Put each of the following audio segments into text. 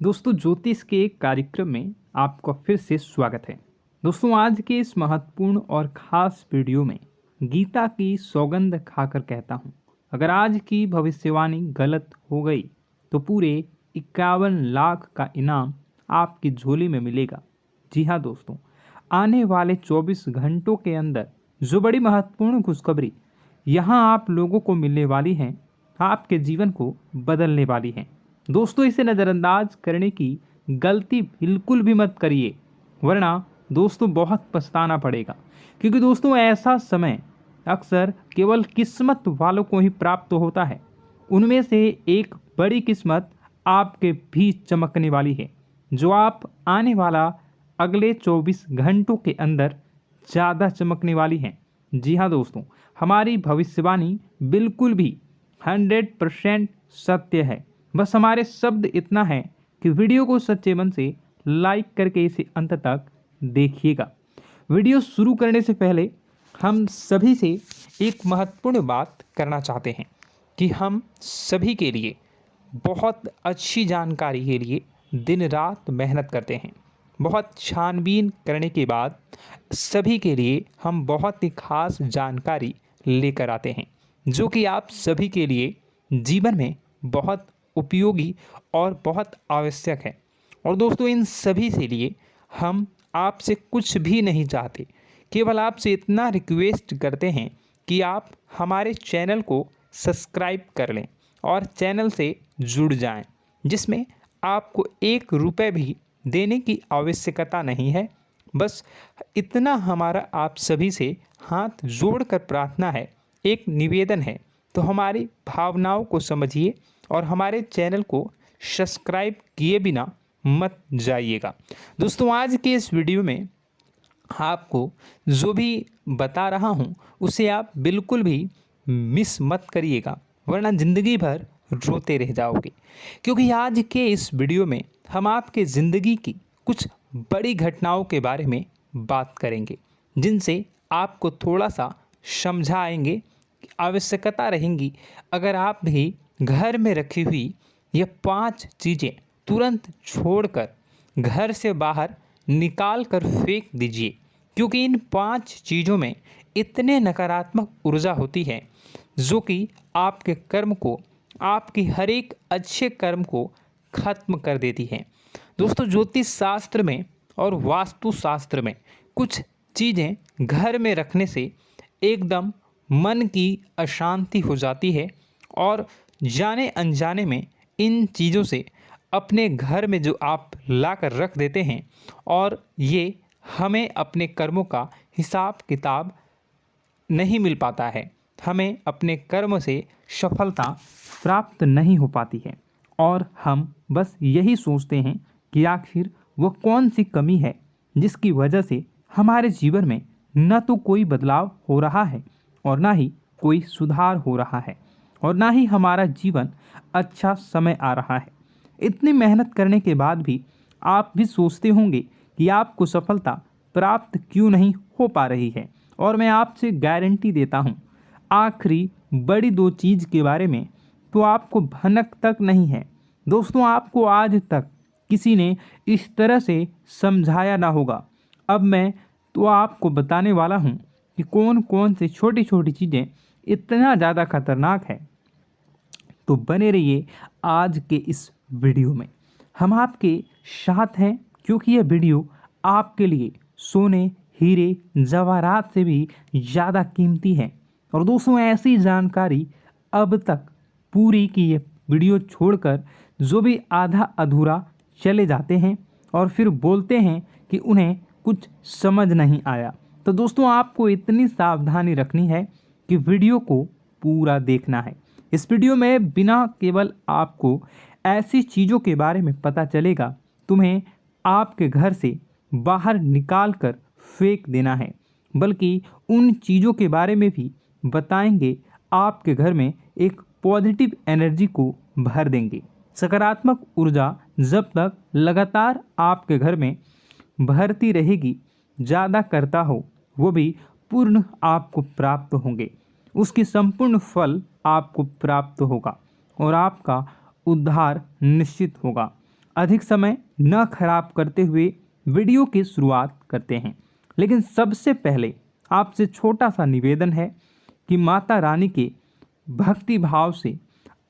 दोस्तों ज्योतिष के एक कार्यक्रम में आपका फिर से स्वागत है। दोस्तों आज के इस महत्वपूर्ण और खास वीडियो में गीता की सौगंध खाकर कहता हूँ, अगर आज की भविष्यवाणी गलत हो गई तो पूरे 51 लाख का इनाम आपकी झोली में मिलेगा। जी हाँ दोस्तों, आने वाले 24 घंटों के अंदर जो बड़ी महत्वपूर्ण खुशखबरी यहाँ आप लोगों को मिलने वाली हैं, आपके जीवन को बदलने वाली हैं। दोस्तों इसे नज़रअंदाज करने की गलती बिल्कुल भी मत करिए, वरना दोस्तों बहुत पछताना पड़ेगा। क्योंकि दोस्तों ऐसा समय अक्सर केवल किस्मत वालों को ही प्राप्त होता है। उनमें से एक बड़ी किस्मत आपके भी चमकने वाली है, जो आप आने वाला अगले 24 घंटों के अंदर ज़्यादा चमकने वाली हैं। जी हाँ दोस्तों, हमारी भविष्यवाणी बिल्कुल भी 100% सत्य है। बस हमारे शब्द इतना है कि वीडियो को सच्चे मन से लाइक करके इसे अंत तक देखिएगा। वीडियो शुरू करने से पहले हम सभी से एक महत्वपूर्ण बात करना चाहते हैं कि हम सभी के लिए बहुत अच्छी जानकारी के लिए दिन रात मेहनत करते हैं। बहुत छानबीन करने के बाद सभी के लिए हम बहुत ही खास जानकारी लेकर आते हैं, जो कि आप सभी के लिए जीवन में बहुत उपयोगी और बहुत आवश्यक है। और दोस्तों इन सभी से लिए हम आपसे कुछ भी नहीं चाहते, केवल आपसे इतना रिक्वेस्ट करते हैं कि आप हमारे चैनल को सब्सक्राइब कर लें और चैनल से जुड़ जाएं, जिसमें आपको 1 रुपये भी देने की आवश्यकता नहीं है। बस इतना हमारा आप सभी से हाथ जोड़कर प्रार्थना है, एक निवेदन है। तो हमारी भावनाओं को समझिए और हमारे चैनल को सब्सक्राइब किए बिना मत जाइएगा। दोस्तों आज के इस वीडियो में आपको जो भी बता रहा हूँ उसे आप बिल्कुल भी मिस मत करिएगा, वरना ज़िंदगी भर रोते रह जाओगे। क्योंकि आज के इस वीडियो में हम आपके ज़िंदगी की कुछ बड़ी घटनाओं के बारे में बात करेंगे, जिनसे आपको थोड़ा सा समझाएंगे। आवश्यकता रहेंगी अगर आप भी घर में रखी हुई ये 5 चीज़ें तुरंत छोड़कर घर से बाहर निकाल कर फेंक दीजिए। क्योंकि इन 5 चीज़ों में इतने नकारात्मक ऊर्जा होती है जो कि आपके कर्म को, आपकी हर एक अच्छे कर्म को खत्म कर देती है। दोस्तों ज्योतिष शास्त्र में और वास्तु शास्त्र में कुछ चीज़ें घर में रखने से एकदम मन की अशांति हो जाती है और जाने अनजाने में इन चीज़ों से अपने घर में जो आप ला कर रख देते हैं, और ये हमें अपने कर्मों का हिसाब किताब नहीं मिल पाता है, हमें अपने कर्म से सफलता प्राप्त नहीं हो पाती है। और हम बस यही सोचते हैं कि आखिर वह कौन सी कमी है जिसकी वजह से हमारे जीवन में न तो कोई बदलाव हो रहा है और ना ही कोई सुधार हो रहा है और ना ही हमारा जीवन अच्छा समय आ रहा है। इतनी मेहनत करने के बाद भी आप भी सोचते होंगे कि आपको सफलता प्राप्त क्यों नहीं हो पा रही है। और मैं आपसे गारंटी देता हूँ, आखिरी बड़ी 2 चीज़ के बारे में तो आपको भनक तक नहीं है। दोस्तों आपको आज तक किसी ने इस तरह से समझाया ना होगा। अब मैं तो आपको बताने वाला हूँ कि कौन कौन से छोटी छोटी चीज़ें इतना ज़्यादा खतरनाक है। तो बने रहिए आज के इस वीडियो में, हम आपके साथ हैं। क्योंकि यह वीडियो आपके लिए सोने, हीरे, जवाहरात से भी ज़्यादा कीमती है। और दोस्तों ऐसी जानकारी अब तक पूरी की ये वीडियो छोड़कर जो भी आधा अधूरा चले जाते हैं और फिर बोलते हैं कि उन्हें कुछ समझ नहीं आया, तो दोस्तों आपको इतनी सावधानी रखनी है कि वीडियो को पूरा देखना है। इस वीडियो में बिना केवल आपको ऐसी चीज़ों के बारे में पता चलेगा तुम्हें आपके घर से बाहर निकाल कर फेंक देना है, बल्कि उन चीज़ों के बारे में भी बताएंगे आपके घर में एक पॉजिटिव एनर्जी को भर देंगे। सकारात्मक ऊर्जा जब तक लगातार आपके घर में भरती रहेगी, ज़्यादा करता हो वो भी पूर्ण आपको प्राप्त होंगे। उसकी संपूर्ण फल आपको प्राप्त होगा और आपका उद्धार निश्चित होगा। अधिक समय न खराब करते हुए वीडियो की शुरुआत करते हैं। लेकिन सबसे पहले आपसे छोटा सा निवेदन है कि माता रानी के भक्ति भाव से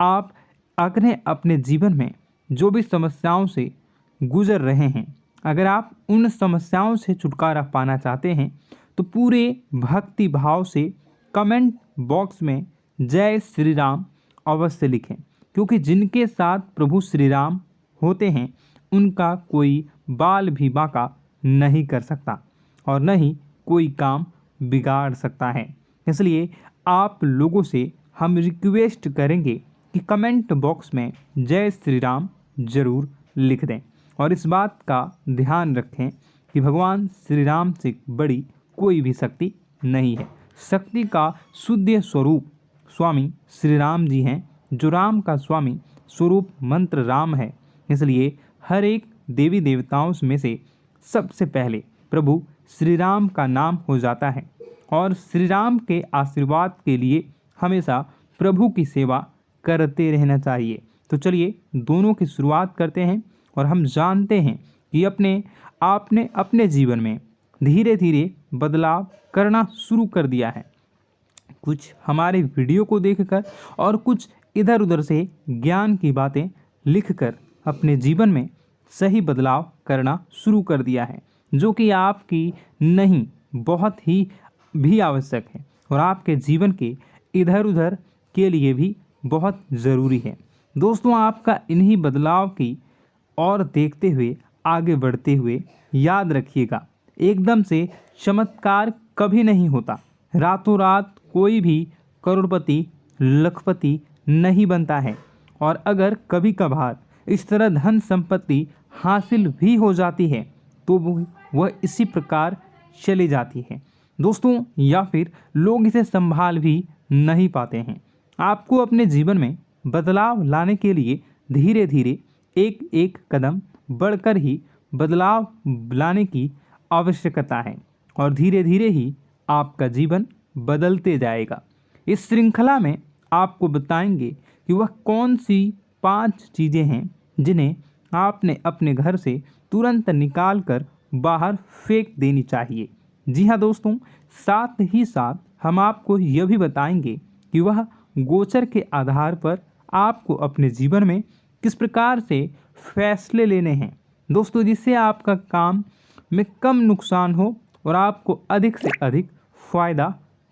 आप अगर अपने जीवन में जो भी समस्याओं से गुजर रहे हैं, अगर आप उन समस्याओं से छुटकारा पाना चाहते हैं तो पूरे भक्ति भाव से कमेंट बॉक्स में जय श्री राम अवश्य लिखें, क्योंकि जिनके साथ प्रभु श्री राम होते हैं उनका कोई बाल भी बांका नहीं कर सकता और न ही कोई काम बिगाड़ सकता है। इसलिए आप लोगों से हम रिक्वेस्ट करेंगे कि कमेंट बॉक्स में जय श्री राम जरूर लिख दें और इस बात का ध्यान रखें कि भगवान श्री राम से बड़ी कोई भी शक्ति नहीं है। शक्ति का शुद्ध स्वरूप स्वामी श्री राम जी हैं, जो राम का स्वामी स्वरूप मंत्र राम है। इसलिए हर एक देवी देवताओं में से सबसे पहले प्रभु श्री राम का नाम हो जाता है और श्री राम के आशीर्वाद के लिए हमेशा प्रभु की सेवा करते रहना चाहिए। तो चलिए दोनों की शुरुआत करते हैं और हम जानते हैं कि आपने अपने जीवन में धीरे धीरे बदलाव करना शुरू कर दिया है। कुछ हमारे वीडियो को देखकर और कुछ इधर उधर से ज्ञान की बातें लिखकर अपने जीवन में सही बदलाव करना शुरू कर दिया है, जो कि आपकी नहीं बहुत ही भी आवश्यक है और आपके जीवन के इधर उधर के लिए भी बहुत ज़रूरी है। दोस्तों, आपका इन्हीं बदलाव की और देखते हुए आगे बढ़ते हुए याद रखिएगा, एकदम से चमत्कार कभी नहीं होता। रातों रात कोई भी करोड़पति लखपति नहीं बनता है और अगर कभी कभार इस तरह धन संपत्ति हासिल भी हो जाती है तो वह इसी प्रकार चली जाती है दोस्तों, या फिर लोग इसे संभाल भी नहीं पाते हैं। आपको अपने जीवन में बदलाव लाने के लिए धीरे धीरे एक एक कदम बढ़कर ही बदलाव लाने की आवश्यकता है और धीरे धीरे ही आपका जीवन बदलते जाएगा। इस श्रृंखला में आपको बताएंगे कि वह कौन सी 5 चीज़ें हैं जिन्हें आपने अपने घर से तुरंत निकाल कर बाहर फेंक देनी चाहिए। जी हाँ दोस्तों, साथ ही साथ हम आपको यह भी बताएंगे कि वह गोचर के आधार पर आपको अपने जीवन में किस प्रकार से फैसले लेने हैं दोस्तों, जिससे आपका काम में कम नुकसान हो और आपको अधिक से अधिक फायदा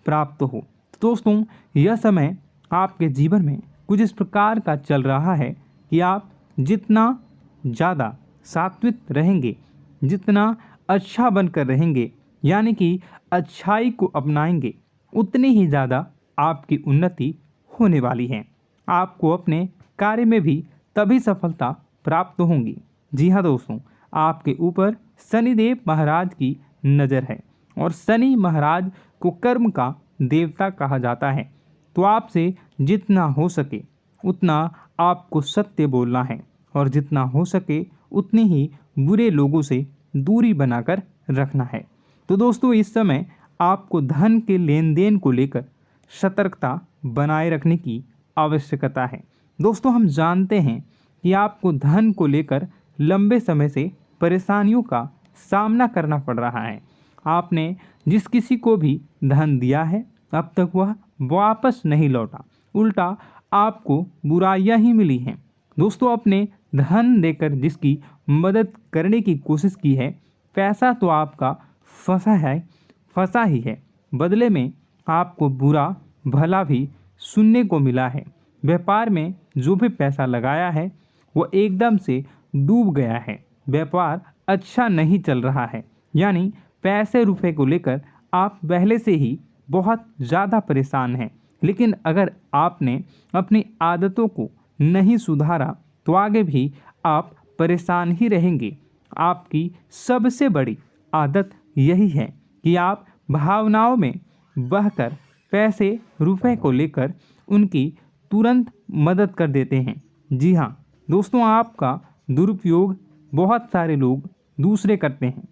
प्राप्त हो। तो दोस्तों, यह समय आपके जीवन में कुछ इस प्रकार का चल रहा है कि आप जितना ज़्यादा सात्विक रहेंगे, जितना अच्छा बनकर रहेंगे, यानी कि अच्छाई को अपनाएंगे, उतनी ही ज़्यादा आपकी उन्नति होने वाली है। आपको अपने कार्य में भी तभी सफलता प्राप्त होंगी। जी हाँ दोस्तों, आपके ऊपर शनिदेव महाराज की नज़र है और शनि महाराज को कर्म का देवता कहा जाता है। तो आपसे जितना हो सके उतना आपको सत्य बोलना है और जितना हो सके उतनी ही बुरे लोगों से दूरी बनाकर रखना है। तो दोस्तों, इस समय आपको धन के लेन देन को लेकर सतर्कता बनाए रखने की आवश्यकता है। दोस्तों, हम जानते हैं कि आपको धन को लेकर लंबे समय से परेशानियों का सामना करना पड़ रहा है। आपने जिस किसी को भी धन दिया है अब तक वह वापस नहीं लौटा, उल्टा आपको बुराइयां ही मिली हैं। दोस्तों, अपने धन देकर जिसकी मदद करने की कोशिश की है, पैसा तो आपका फंसा ही है, बदले में आपको बुरा भला भी सुनने को मिला है। व्यापार में जो भी पैसा लगाया है वो एकदम से डूब गया है, व्यापार अच्छा नहीं चल रहा है, यानी पैसे रुपए को लेकर आप पहले से ही बहुत ज़्यादा परेशान हैं। लेकिन अगर आपने अपनी आदतों को नहीं सुधारा तो आगे भी आप परेशान ही रहेंगे। आपकी सबसे बड़ी आदत यही है कि आप भावनाओं में बहकर पैसे रुपए को लेकर उनकी तुरंत मदद कर देते हैं। जी हाँ दोस्तों, आपका दुरुपयोग बहुत सारे लोग दूसरे करते हैं।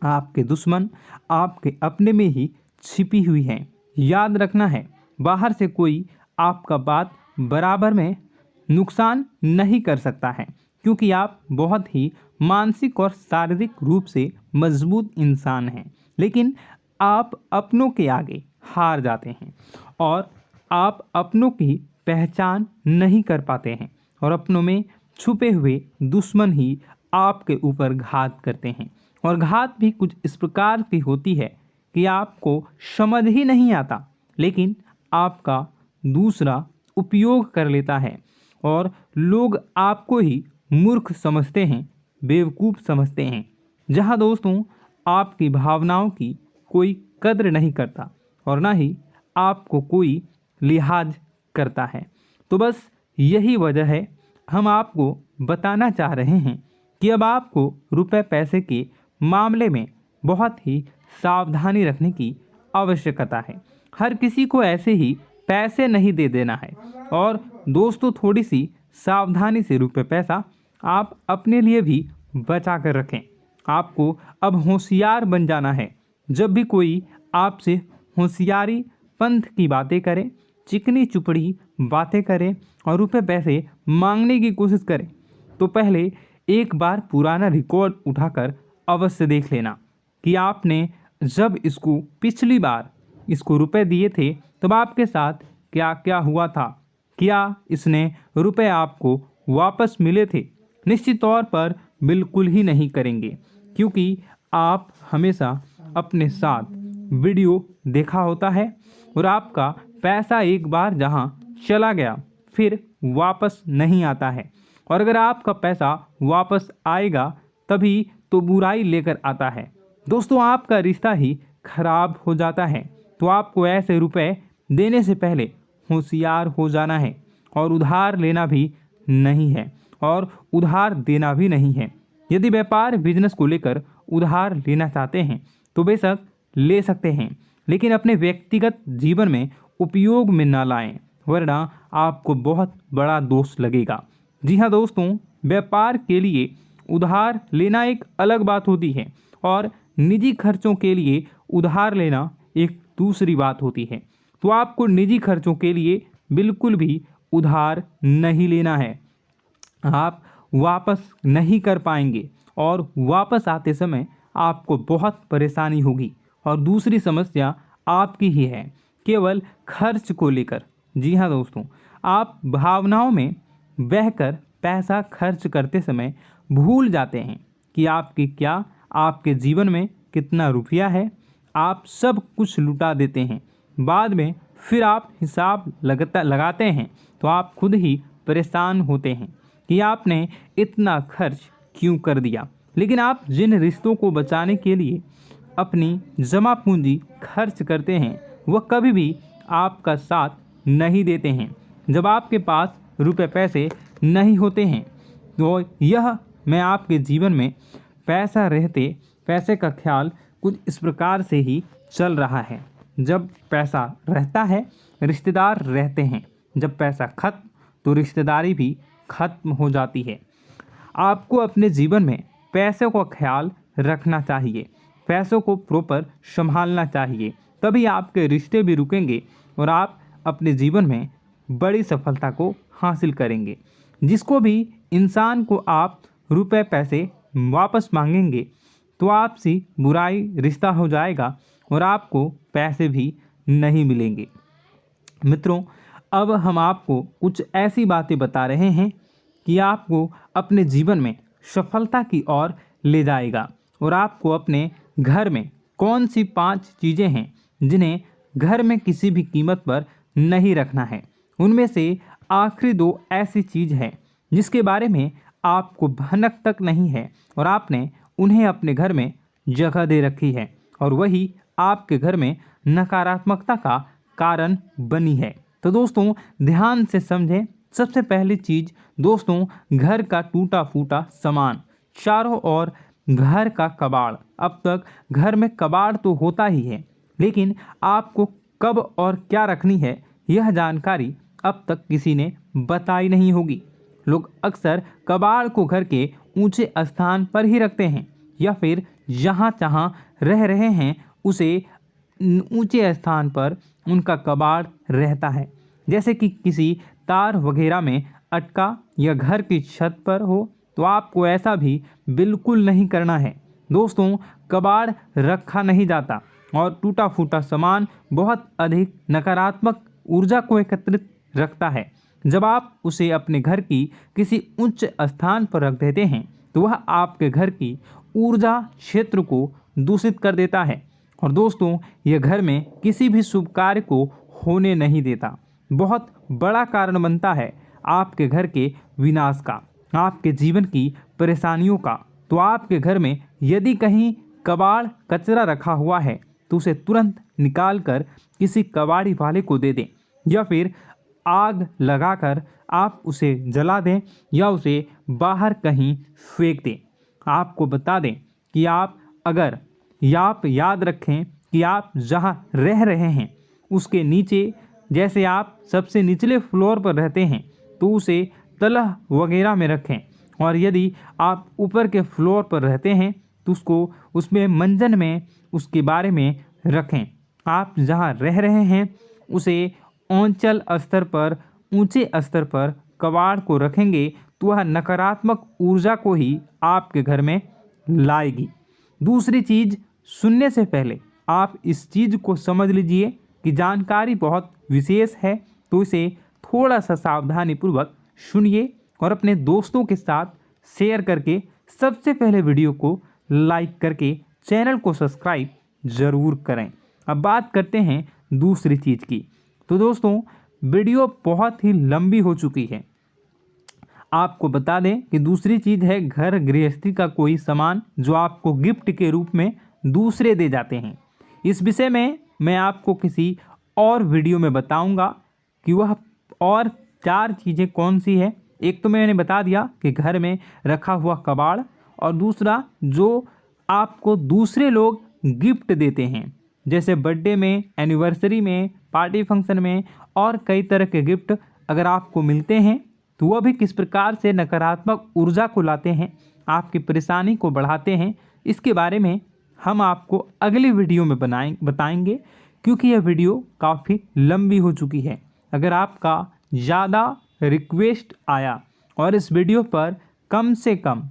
आपके दुश्मन आपके अपने में ही छिपी हुई हैं। याद रखना है, बाहर से कोई आपका बात बराबर में नुकसान नहीं कर सकता है, क्योंकि आप बहुत ही मानसिक और शारीरिक रूप से मजबूत इंसान हैं। लेकिन आप अपनों के आगे हार जाते हैं और आप अपनों की पहचान नहीं कर पाते हैं और अपनों में छुपे हुए दुश्मन ही आपके ऊपर घात करते हैं। और घात भी कुछ इस प्रकार की होती है कि आपको समझ ही नहीं आता, लेकिन आपका दूसरा उपयोग कर लेता है और लोग आपको ही मूर्ख समझते हैं, बेवकूफ़ समझते हैं। जहाँ दोस्तों आपकी भावनाओं की कोई कद्र नहीं करता और ना ही आपको कोई लिहाज करता है। तो बस यही वजह है, हम आपको बताना चाह रहे हैं कि अब आपको रुपए पैसे के मामले में बहुत ही सावधानी रखने की आवश्यकता है। हर किसी को ऐसे ही पैसे नहीं दे देना है। और दोस्तों थोड़ी सी सावधानी से रुपए पैसा आप अपने लिए भी बचा कर रखें। आपको अब होशियार बन जाना है। जब भी कोई आपसे होशियारी पंथ की बातें करे, चिकनी चुपड़ी बातें करे और रुपए पैसे मांगने की कोशिश करे, तो पहले एक बार पुराना रिकॉर्ड उठाकर अवश्य देख लेना कि आपने जब इसको पिछली बार इसको रुपए दिए थे तब आपके साथ क्या क्या हुआ था। क्या इसने रुपए आपको वापस मिले थे? निश्चित तौर पर बिल्कुल ही नहीं करेंगे, क्योंकि आप हमेशा अपने साथ वीडियो देखा होता है और आपका पैसा एक बार जहां चला गया फिर वापस नहीं आता है। और अगर आपका पैसा वापस आएगा तभी तो बुराई लेकर आता है। दोस्तों आपका रिश्ता ही खराब हो जाता है। तो आपको ऐसे रुपए देने से पहले होशियार हो जाना है और उधार लेना भी नहीं है और उधार देना भी नहीं है। यदि व्यापार बिजनेस को लेकर उधार लेना चाहते हैं तो बेशक ले सकते हैं, लेकिन अपने व्यक्तिगत जीवन में उपयोग में ना लाएं, वरना आपको बहुत बड़ा दोष लगेगा। जी हाँ दोस्तों, व्यापार के लिए उधार लेना एक अलग बात होती है और निजी खर्चों के लिए उधार लेना एक दूसरी बात होती है। तो आपको निजी खर्चों के लिए बिल्कुल भी उधार नहीं लेना है। आप वापस नहीं कर पाएंगे और वापस आते समय आपको बहुत परेशानी होगी। और दूसरी समस्या आपकी ही है, केवल खर्च को लेकर। जी हाँ दोस्तों, आप भावनाओं में बहकर पैसा खर्च करते समय भूल जाते हैं कि आपके जीवन में कितना रुपया है। आप सब कुछ लुटा देते हैं। बाद में फिर आप हिसाब लगाते हैं तो आप खुद ही परेशान होते हैं कि आपने इतना खर्च क्यों कर दिया। लेकिन आप जिन रिश्तों को बचाने के लिए अपनी जमा पूंजी खर्च करते हैं वह कभी भी आपका साथ नहीं देते हैं। जब आपके पास रुपए पैसे नहीं होते हैं तो यह मैं आपके जीवन में पैसे का ख्याल कुछ इस प्रकार से ही चल रहा है। जब पैसा रहता है रिश्तेदार रहते हैं, जब पैसा खत्म तो रिश्तेदारी भी खत्म हो जाती है। आपको अपने जीवन में पैसों का ख्याल रखना चाहिए, पैसों को प्रॉपर संभालना चाहिए, तभी आपके रिश्ते भी रुकेंगे और आप अपने जीवन में बड़ी सफलता को हासिल करेंगे। जिसको भी इंसान को आप रुपए पैसे वापस मांगेंगे तो आपसी बुराई रिश्ता हो जाएगा और आपको पैसे भी नहीं मिलेंगे। मित्रों, अब हम आपको कुछ ऐसी बातें बता रहे हैं कि आपको अपने जीवन में सफलता की ओर ले जाएगा। और आपको अपने घर में कौन सी 5 चीज़ें हैं जिन्हें घर में किसी भी कीमत पर नहीं रखना है। उनमें से आखिरी 2 ऐसी चीज़ है जिसके बारे में आपको भनक तक नहीं है और आपने उन्हें अपने घर में जगह दे रखी है और वही आपके घर में नकारात्मकता का कारण बनी है। तो दोस्तों ध्यान से समझें। सबसे पहली चीज़ दोस्तों, घर का टूटा फूटा सामान, चारों ओर घर का कबाड़। अब तक घर में कबाड़ तो होता ही है, लेकिन आपको कब और क्या रखनी है यह जानकारी अब तक किसी ने बताई नहीं होगी। लोग अक्सर कबाड़ को घर के ऊंचे स्थान पर ही रखते हैं या फिर जहाँ जहाँ रह रहे हैं उसे ऊंचे स्थान पर उनका कबाड़ रहता है, जैसे कि किसी तार वगैरह में अटका या घर की छत पर हो तो आपको ऐसा भी बिल्कुल नहीं करना है। दोस्तों, कबाड़ रखा नहीं जाता और टूटा फूटा सामान बहुत अधिक नकारात्मक ऊर्जा को एकत्रित रखता है। जब आप उसे अपने घर की किसी उच्च स्थान पर रख देते हैं तो वह आपके घर की ऊर्जा क्षेत्र को दूषित कर देता है और दोस्तों, यह घर में किसी भी शुभ कार्य को होने नहीं देता। बहुत बड़ा कारण बनता है आपके घर के विनाश का, आपके जीवन की परेशानियों का। तो आपके घर में यदि कहीं कबाड़ कचरा रखा हुआ है तो उसे तुरंत निकाल कर किसी कबाड़ी वाले को दे दें या फिर आग लगाकर आप उसे जला दें या उसे बाहर कहीं फेंक दें। आपको बता दें कि आप याद रखें कि आप जहां रह रहे हैं उसके नीचे, जैसे आप सबसे निचले फ्लोर पर रहते हैं तो उसे तलह वगैरह में रखें और यदि आप ऊपर के फ्लोर पर रहते हैं तो उसको उसमें मंजन में उसके बारे में रखें। आप जहां रह रहे हैं उसे औंचल स्तर पर, ऊंचे स्तर पर कबाड़ को रखेंगे तो वह नकारात्मक ऊर्जा को ही आपके घर में लाएगी। दूसरी चीज़, सुनने से पहले आप इस चीज़ को समझ लीजिए कि जानकारी बहुत विशेष है, तो इसे थोड़ा सा सावधानीपूर्वक सुनिए और अपने दोस्तों के साथ शेयर करके सबसे पहले वीडियो को लाइक करके चैनल को सब्सक्राइब ज़रूर करें। अब बात करते हैं दूसरी चीज़ की। तो दोस्तों, वीडियो बहुत ही लंबी हो चुकी है। आपको बता दें कि दूसरी चीज़ है घर गृहस्थी का कोई सामान जो आपको गिफ्ट के रूप में दूसरे दे जाते हैं। इस विषय में मैं आपको किसी और वीडियो में बताऊंगा कि वह और 4 चीज़ें कौन सी है। एक तो मैंने बता दिया कि घर में रखा हुआ कबाड़, और दूसरा जो आपको दूसरे लोग गिफ्ट देते हैं, जैसे बर्थडे में, एनिवर्सरी में, पार्टी फंक्शन में और कई तरह के गिफ्ट अगर आपको मिलते हैं तो वह भी किस प्रकार से नकारात्मक ऊर्जा को लाते हैं, आपकी परेशानी को बढ़ाते हैं। इसके बारे में हम आपको अगली वीडियो में बताएंगे, क्योंकि यह वीडियो काफ़ी लंबी हो चुकी है। अगर आपका ज़्यादा रिक्वेस्ट आया और इस वीडियो पर कम से कम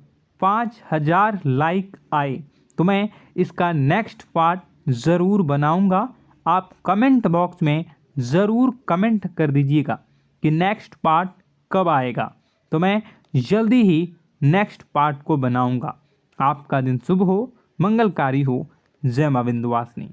5000 लाइक आए तो मैं इसका नेक्स्ट पार्ट ज़रूर बनाऊंगा। आप कमेंट बॉक्स में ज़रूर कमेंट कर दीजिएगा कि नेक्स्ट पार्ट कब आएगा, तो मैं जल्दी ही नेक्स्ट पार्ट को बनाऊंगा। आपका दिन शुभ हो, मंगलकारी हो। जय मां विंध्यवासिनी।